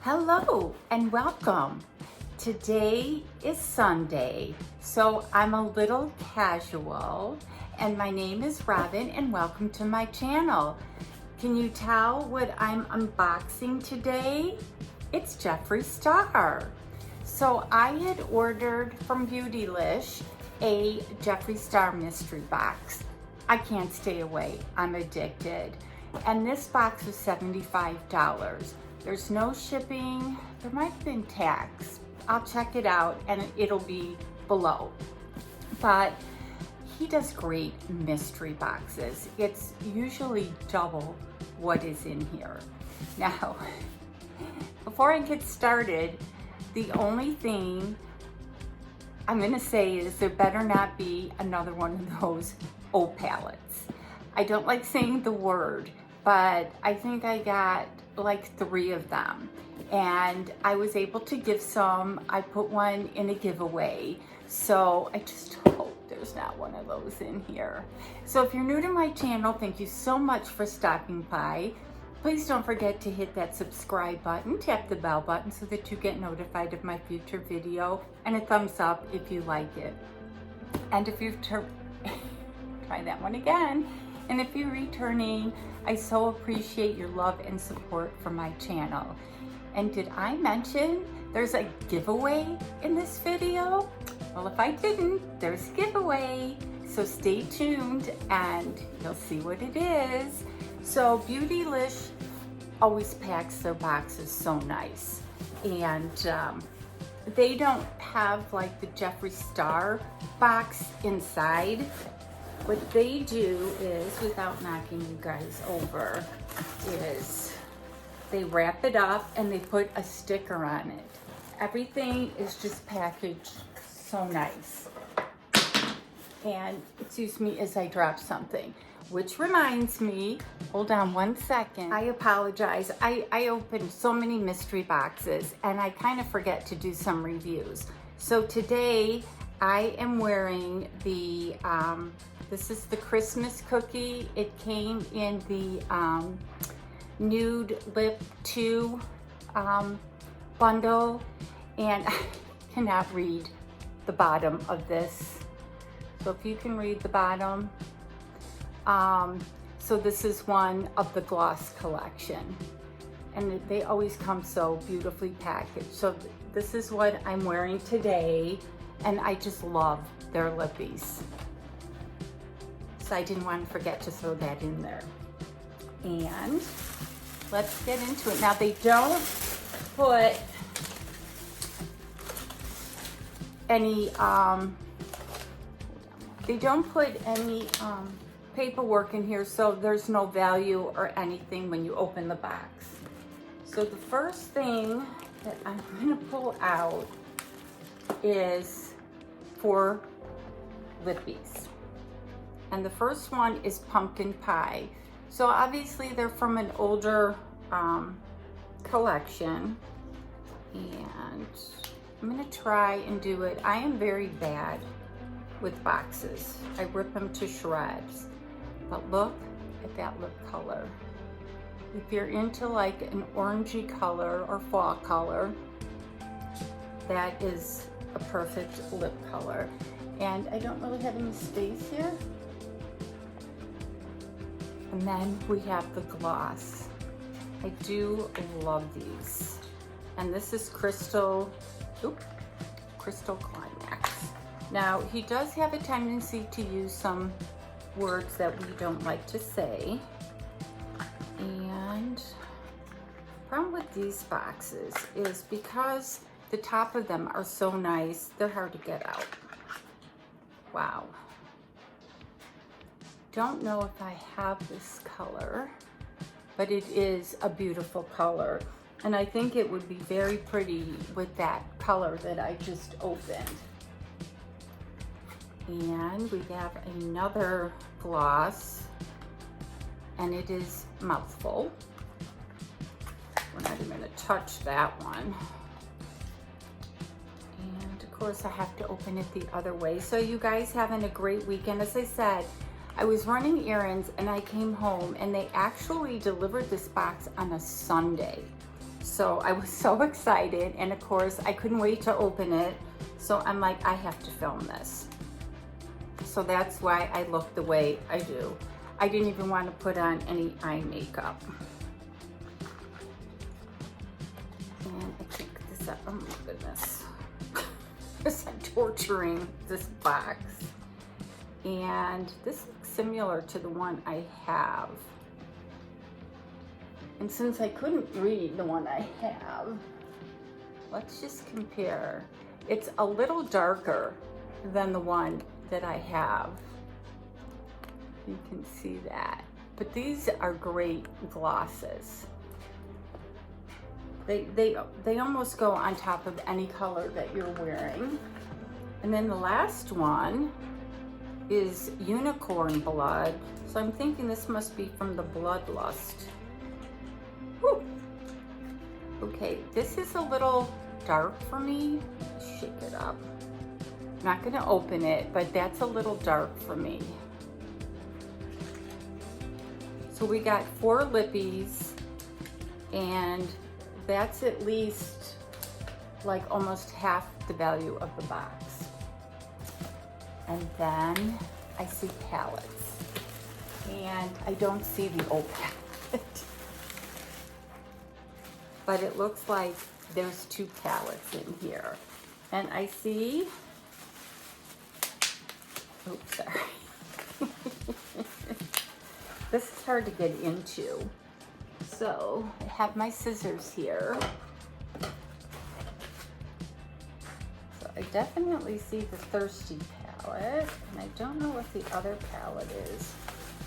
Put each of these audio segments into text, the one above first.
Hello and welcome. Today is Sunday, so I'm a little casual, and my name is Robyn and welcome to my channel. Can you tell what I'm unboxing today? It's Jefree Starr. So I had ordered from Beautylish a Jefree Starr mystery box. I can't stay away, I'm addicted. And this box was $75. There's no shipping. There might have been tax. I'll check it out and it'll be below. But he does great mystery boxes. It's usually double what is in here. Now, before I get started, the only thing I'm gonna say is there better not be another one of those O palettes. I don't like saying the word, but I think I got like 3 of them, and I was able to give some. I put one in a giveaway, so I just hope there's not one of those in here. So if you're new to my channel, thank you so much for stopping by. Please don't forget to hit that subscribe button, tap the bell button so that you get notified of my future video, and a thumbs up if you like it. And if you've try that one again. And if you're returning, I so appreciate your love and support for my channel. And did I mention there's a giveaway in this video? Well, if I didn't, there's a giveaway. So stay tuned and you'll see what it is. So Beautylish always packs their boxes so nice. And they don't have like the Jefree Starr box inside. What they do is, without knocking you guys over, is they wrap it up and they put a sticker on it. Everything is just packaged so nice. And excuse me as I drop something, which reminds me, hold on one second. I apologize. I opened so many mystery boxes and I kind of forget to do some reviews. So today I am wearing the, this is the Christmas cookie. It came in the Nude Lip 2 bundle, and I cannot read the bottom of this. So if you can read the bottom. So this is one of the gloss collection, and they always come so beautifully packaged. So this is what I'm wearing today, and I just love their lippies. So I didn't want to forget to throw that in there. And let's get into it. Now they don't put any paperwork in here, so there's no value or anything when you open the box. So the first thing that I'm gonna pull out is 4 lippies. And the first one is pumpkin pie. So obviously they're from an older collection. And I'm gonna try and do it. I am very bad with boxes. I rip them to shreds. But look at that lip color. If you're into like an orangey color or fall color, that is a perfect lip color. And I don't really have any space here. And then we have the gloss. I do love these. And this is Crystal Climax. Now, he does have a tendency to use some words that we don't like to say. And the problem with these boxes is because the top of them are so nice, they're hard to get out. Wow. Don't know if I have this color, but it is a beautiful color. And I think it would be very pretty with that color that I just opened. And we have another gloss, and it is Mouthful. We're not even gonna touch that one. And of course I have to open it the other way. So you guys having a great weekend. As I said, I was running errands and I came home and they actually delivered this box on a Sunday. So I was so excited, and of course I couldn't wait to open it. So I'm like, I have to film this. So that's why I look the way I do. I didn't even want to put on any eye makeup. And I pick this up. Oh my goodness. I'm torturing this box. And this looks similar to the one I have. And since I couldn't read the one I have, let's just compare. It's a little darker than the one that I have. You can see that. But these are great glosses. They almost go on top of any color that you're wearing. And then the last one is Unicorn Blood. So I'm thinking this must be from the Bloodlust. Whew. Okay, this is a little dark for me. Shake it up. I'm not gonna open it, but that's a little dark for me. So we got 4 lippies, and that's at least like almost half the value of the box. And then I see palettes, and I don't see the old palette. But it looks like there's 2 palettes in here. And I see, oops, sorry. This is hard to get into. So I have my scissors here. So I definitely see the Thirsty palette, and I don't know what the other palette is.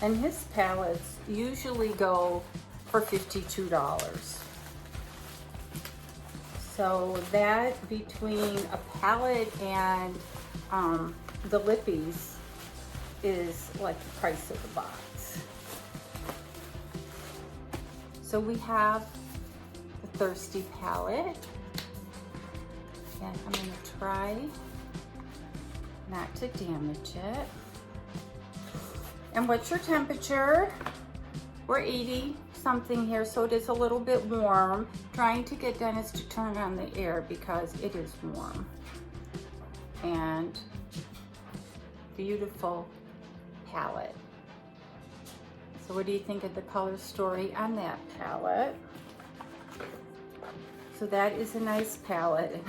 And his palettes usually go for $52. So that between a palette and the lippies is like the price of the box. So we have the Thirsty palette, and I'm gonna try not to damage it. And what's your temperature? We're 80 something here, so it is a little bit warm. Trying to get Dennis to turn on the air because it is warm. And beautiful palette. So what do you think of the color story on that palette? So that is a nice palette.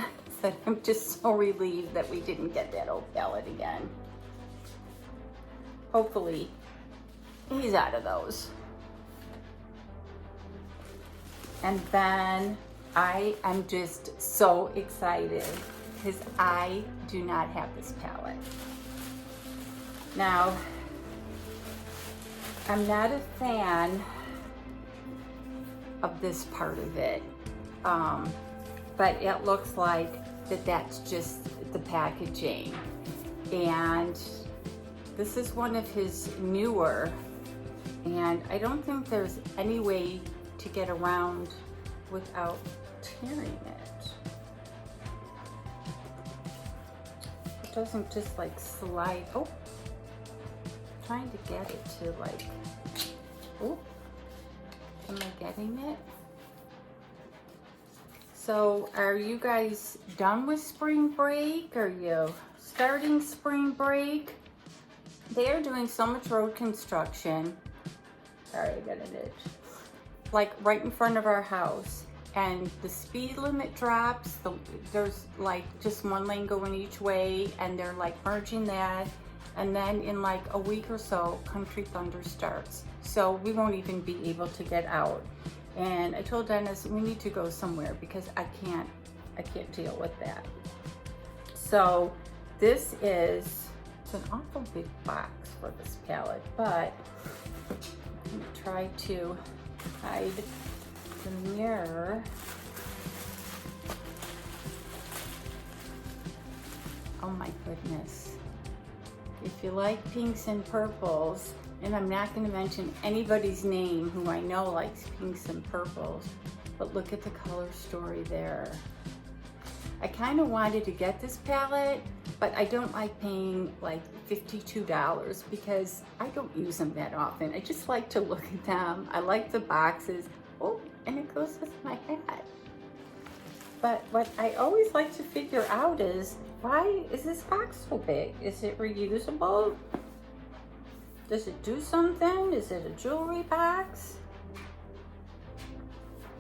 And I'm just so relieved that we didn't get that old palette again. Hopefully he's out of those. And then I am just so excited because I do not have this palette. Now, I'm not a fan of this part of it, but it looks like that's just the packaging. And this is one of his newer, and I don't think there's any way to get around without tearing it. It doesn't just like slide. Oh, I'm trying to get it to like, oh, am I getting it? So are you guys done with spring break? Are you starting spring break? They are doing so much road construction. Sorry, I got an itch. Like right in front of our house, and the speed limit drops. There's like just one lane going each way, and they're like merging that. And then in like a week or so, Country Thunder starts. So we won't even be able to get out. And I told Dennis we need to go somewhere because I can't deal with that. So this is, it's an awful big box for this palette, but I'm gonna try to hide the mirror. Oh my goodness. If you like pinks and purples, and I'm not going to mention anybody's name who I know likes pinks and purples, but look at the color story there. I kind of wanted to get this palette, but I don't like paying like $52 because I don't use them that often. I just like to look at them. I like the boxes. Oh, and it goes with my hat. But what I always like to figure out is, why is this box so big? Is it reusable? Does it do something? Is it a jewelry box?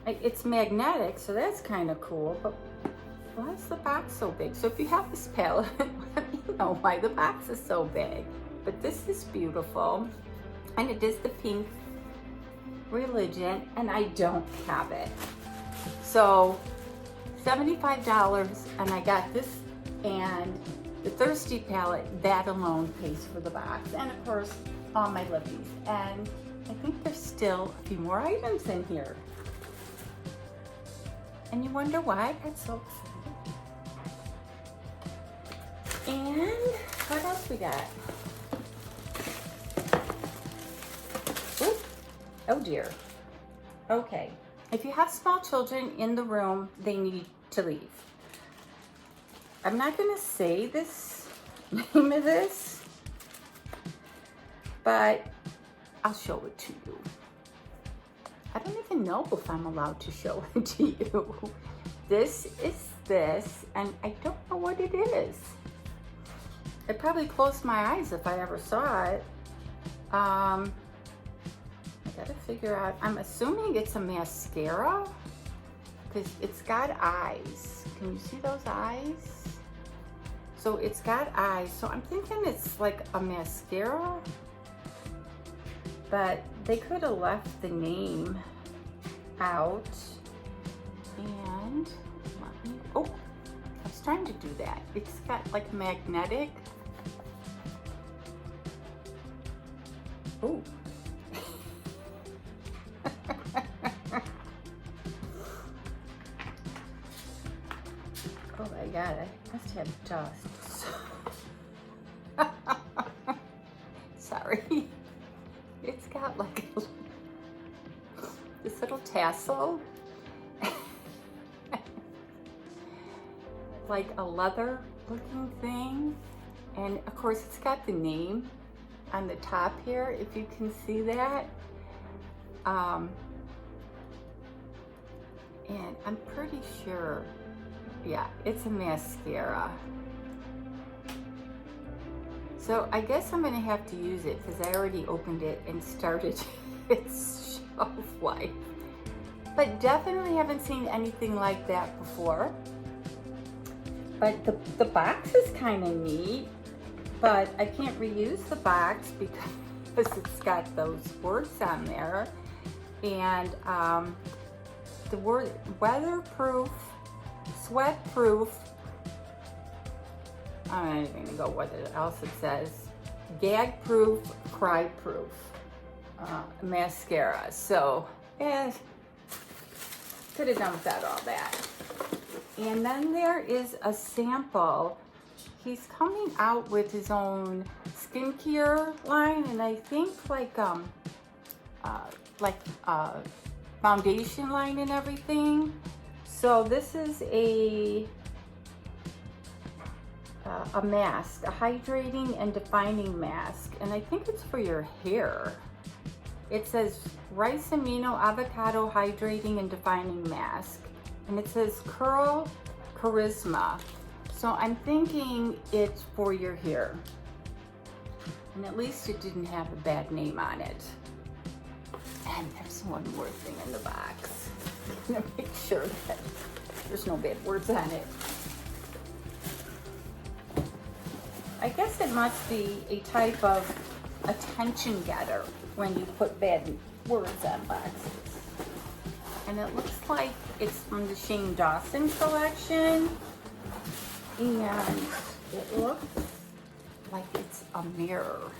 It's magnetic, so that's kind of cool, but why is the box so big? So if you have this palette, let me know why the box is so big. But this is beautiful, and it is the pink religion, and I don't have it. So $75, and I got this and the Thirsty palette. That alone pays for the box, and of course all my lippies. And I think there's still a few more items in here. And you wonder why I got so excited. And what else we got? Ooh, oh dear. Okay, if you have small children in the room, they need to leave. I'm not gonna say this name of this, but I'll show it to you. I don't even know if I'm allowed to show it to you. This is this, and I don't know what it is. I'd probably close my eyes if I ever saw it. I gotta figure out, I'm assuming it's a mascara, because it's got eyes. Can you see those eyes? So it's got eyes, so I'm thinking it's like a mascara, but they could have left the name out. And oh, I was trying to do that. It's got like magnetic. Oh. Oh my God, I must have dust. Sorry. It's got like this little tassel, like a leather looking thing. And of course it's got the name on the top here, if you can see that. And I'm pretty sure, yeah, it's a mascara. So I guess I'm gonna have to use it because I already opened it and started its shelf life. But definitely haven't seen anything like that before. But the box is kind of neat, but I can't reuse the box because it's got those words on there. And the word weatherproof, sweat-proof, I'm not even gonna go what else it says, gag-proof, cry-proof mascara. So, could have done without all that. And then there is a sample. He's coming out with his own skincare line, and I think like foundation line and everything. So this is a mask, a hydrating and defining mask, and I think it's for your hair. It says rice amino avocado hydrating and defining mask, and it says curl charisma. So I'm thinking it's for your hair, and at least it didn't have a bad name on it. And there's one more thing in the box. I'm gonna make sure that there's no bad words on it. I guess it must be a type of attention getter when you put bad words on boxes. And it looks like it's from the Shane Dawson collection. And it looks like it's a mirror.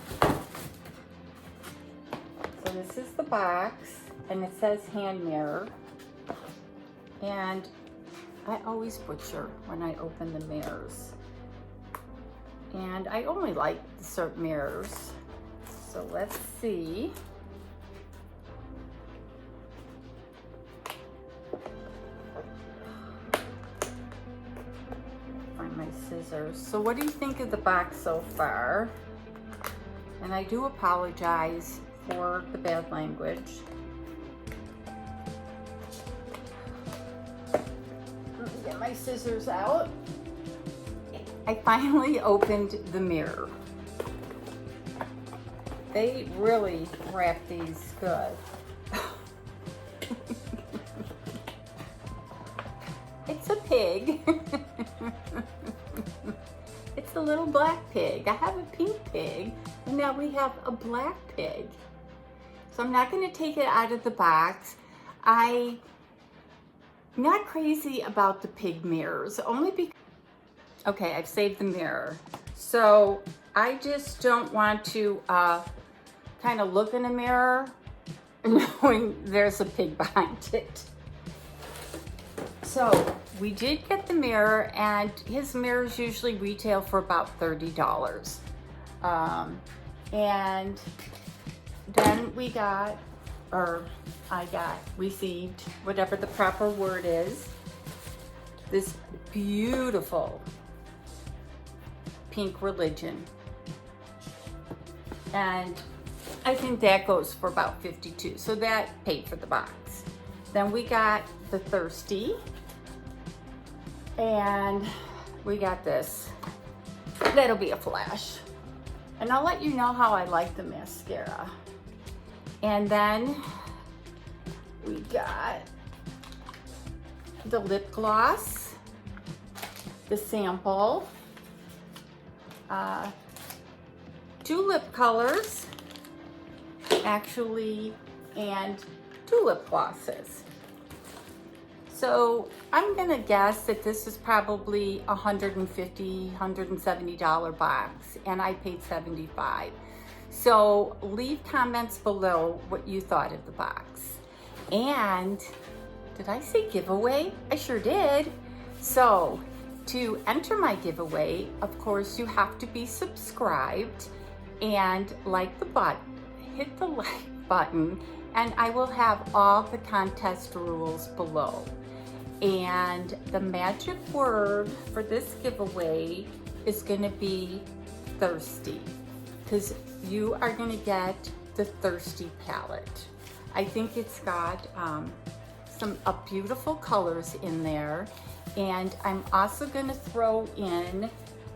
So this is the box, and it says hand mirror. And I always butcher when I open the mirrors. And I only like certain mirrors. So let's see. Find my scissors. So what do you think of the box so far? And I do apologize for the bad language. get my scissors out. I finally opened the mirror. They really wrap these good. It's a pig. It's a little black pig. I have a pink pig, and now we have a black pig. So I'm not going to take it out of the box. I'm not crazy about the pig mirrors, only because, okay, I've saved the mirror. So I just don't want to kind of look in a mirror knowing there's a pig behind it. So we did get the mirror, and his mirrors usually retail for about $30. And then we got, or I received, whatever the proper word is, this beautiful pink religion. And I think that goes for about $52. So that paid for the box. Then we got the Thirsty. And we got this. That'll be a flash. And I'll let you know how I like the mascara. And then we got the lip gloss, the sample, 2 lip colors, actually, and 2 lip glosses. So I'm gonna guess that this is probably $150, $170 box, and I paid $75. So leave comments below what you thought of the box. And did I say giveaway? I sure did. So to enter my giveaway, of course, you have to be subscribed and like the button, hit the like button, and I will have all the contest rules below. And the magic word for this giveaway is going to be thirsty, because you are going to get the Thirsty palette. I think it's got some beautiful colors in there, and I'm also going to throw in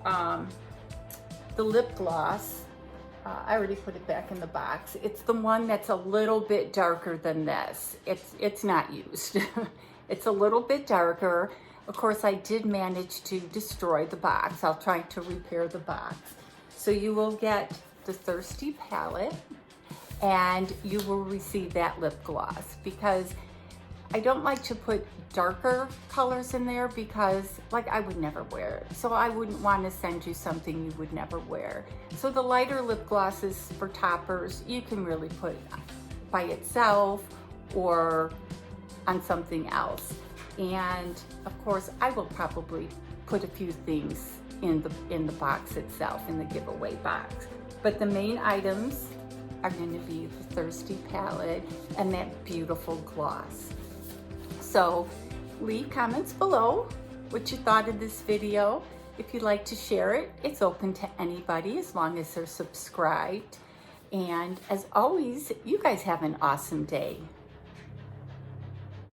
the lip gloss. I already put it back in the box. It's the one that's a little bit darker than this. It's not used. It's a little bit darker. Of course, I did manage to destroy the box. I'll try to repair the box. So you will get the Thirsty palette, and you will receive that lip gloss, because I don't like to put darker colors in there, because like I would never wear it. So I wouldn't want to send you something you would never wear. So the lighter lip glosses for toppers, you can really put by itself or on something else. And of course, I will probably put a few things in the box itself, in the giveaway box. But the main items are going to be the Thirsty palette and that beautiful gloss. So leave comments below what you thought of this video. If you'd like to share it, it's open to anybody as long as they're subscribed. And as always, you guys have an awesome day.